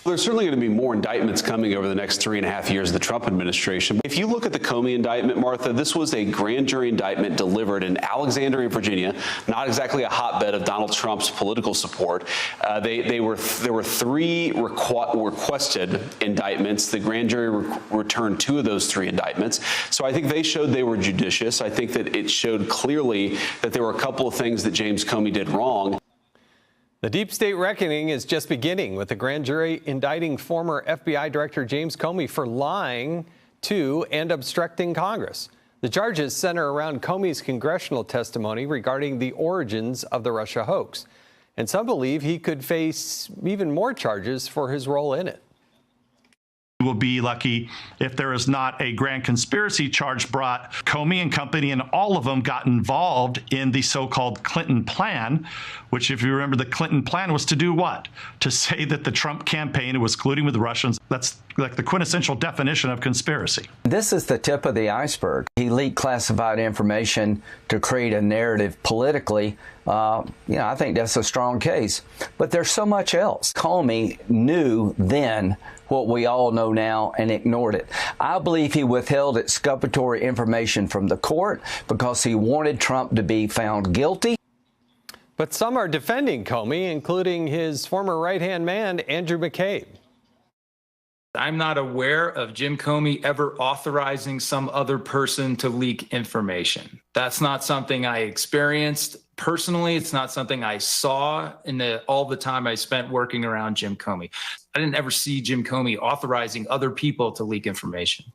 There's certainly going to be more indictments coming over the next 3.5 years of the Trump administration. If you look at the Comey indictment, Martha, this was a grand jury indictment delivered in Alexandria, Virginia, not exactly a hotbed of Donald Trump's political support. There were three requested indictments. The grand jury returned 2 of those 3 indictments. So I think they showed they were judicious. I think that it showed clearly that there were a couple of things that James Comey did wrong. The deep state reckoning is just beginning, with the grand jury indicting former FBI Director James Comey for lying to and obstructing Congress. The charges center around Comey's congressional testimony regarding the origins of the Russia hoax. And some believe he could face even more charges for his role in it. Will be lucky if there is not a grand conspiracy charge brought. Comey and company and all of them got involved in the so-called Clinton plan, which, if you remember, the Clinton plan was to do what? To say that the Trump campaign was colluding with the Russians. That's like the quintessential definition of conspiracy. This is the tip of the iceberg. He leaked classified information to create a narrative politically. I think that's a strong case. But there's so much else. Comey knew then what we all know now and ignored it. I believe he withheld exculpatory information from the court because he wanted Trump to be found guilty. But some are defending Comey, including his former right-hand man, Andrew McCabe. I'm not aware of Jim Comey ever authorizing some other person to leak information. That's not something I experienced personally. It's not something I saw in all the time I spent working around Jim Comey. I didn't ever see Jim Comey authorizing other people to leak information.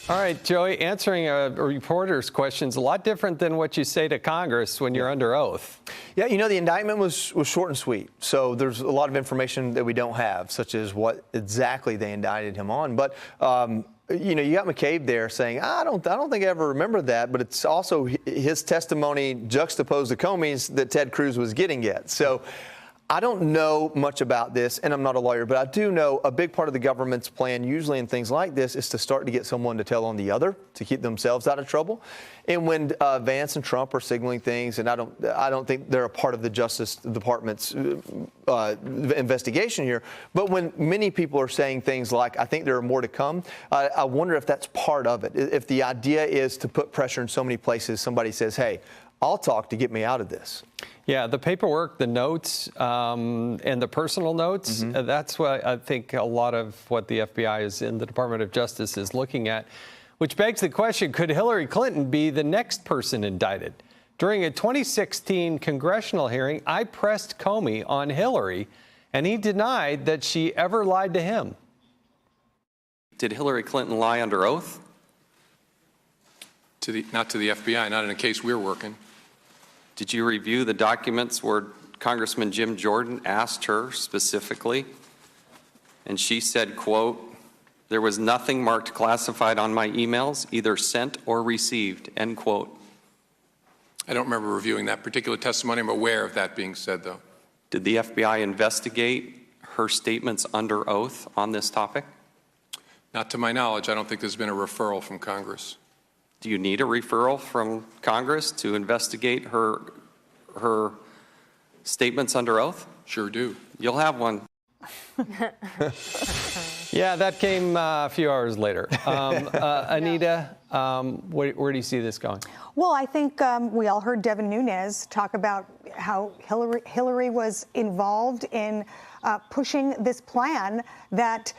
All right, Joey, answering a reporter's question is a lot different than what you say to Congress when you're under oath. Yeah, the indictment was short and sweet. So there's a lot of information that we don't have, such as what exactly they indicted him on. But you got McCabe there saying, I don't think I ever remember that, but it's also his testimony juxtaposed to Comey's that Ted Cruz was getting at. So I don't know much about this, and I'm not a lawyer, but I do know a big part of the government's plan, usually in things like this, is to start to get someone to tell on the other to keep themselves out of trouble. And when Vance and Trump are signaling things, and I don't think they're a part of the Justice Department's investigation here, but when many people are saying things like, I think there are more to come, I wonder if that's part of it. If the idea is to put pressure in so many places, somebody says, hey, I'll talk to get me out of this. Yeah, the paperwork, the notes, and the personal notes, that's what I think a lot of what the FBI is in the Department of Justice is looking at, which begs the question, could Hillary Clinton be the next person indicted? During a 2016 congressional hearing, I pressed Comey on Hillary, and he denied that she ever lied to him. Did Hillary Clinton lie under oath? Not to the FBI, not in a case we're working. Did you review the documents where Congressman Jim Jordan asked her specifically, and she said, quote, there was nothing marked classified on my emails, either sent or received, end quote. I don't remember reviewing that particular testimony. I'm aware of that being said, though. Did the FBI investigate her statements under oath on this topic? Not to my knowledge. I don't think there's been a referral from Congress. Do you need a referral from Congress to investigate her statements under oath? Sure do. You'll have one. Yeah, that came a few hours later. Anita, where do you see this going? Well, I think we all heard Devin Nunes talk about how Hillary was involved in pushing this plan that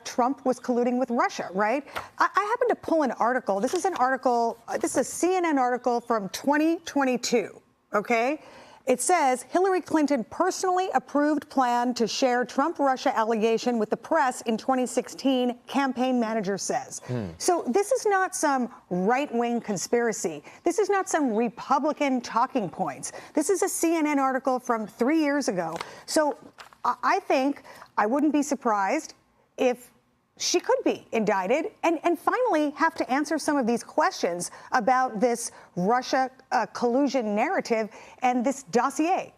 Trump was colluding with Russia, right? I happened to pull an article. This is an article, this is a CNN article from 2022, okay? It says, Hillary Clinton personally approved plan to share Trump-Russia allegation with the press in 2016, campaign manager says. So this is not some right-wing conspiracy. This is not some Republican talking points. This is a CNN article from 3 years ago. So I think I wouldn't be surprised if she could be indicted and finally have to answer some of these questions about this Russia collusion narrative and this dossier.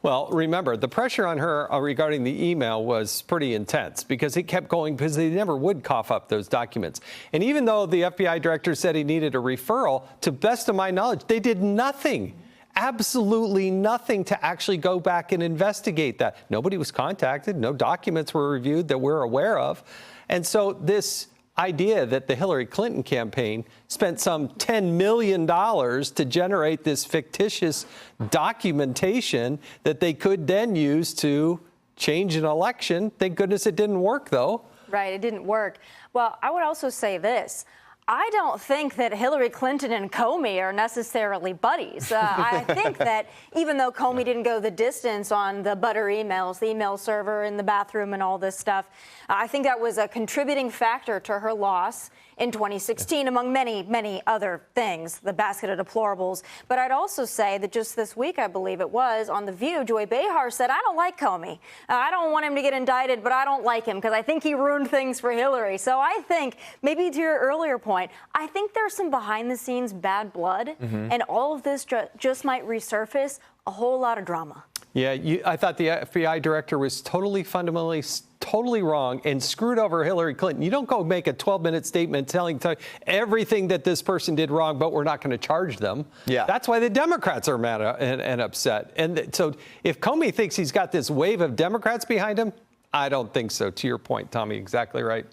Well, remember, the pressure on her regarding the email was pretty intense because it kept going because they never would cough up those documents. And even though the FBI director said he needed a referral, to best of my knowledge, they did nothing absolutely nothing to actually go back and investigate that. Nobody was contacted. No documents were reviewed that we're aware of. And so this idea that the Hillary Clinton campaign spent some $10 million to generate this fictitious documentation that they could then use to change an election. Thank goodness it didn't work, though. Right, it didn't work. Well, I would also say this. I don't think that Hillary Clinton and Comey are necessarily buddies. I think that even though Comey didn't go the distance on the butter emails, the email server in the bathroom and all this stuff, I think that was a contributing factor to her loss in 2016, among many, many other things, the basket of deplorables. But I'd also say that just this week, I believe it was, on The View, Joy Behar said, I don't like Comey. I don't want him to get indicted, but I don't like him because I think he ruined things for Hillary. So I think, maybe to your earlier point, I think there's some behind-the-scenes bad blood, and all of this just might resurface a whole lot of drama. Yeah, I thought the FBI director was fundamentally totally wrong and screwed over Hillary Clinton. You don't go make a 12-minute statement telling everything that this person did wrong, but we're not going to charge them. Yeah. That's why the Democrats are mad and upset. And so if Comey thinks he's got this wave of Democrats behind him, I don't think so. To your point, Tommy, exactly right.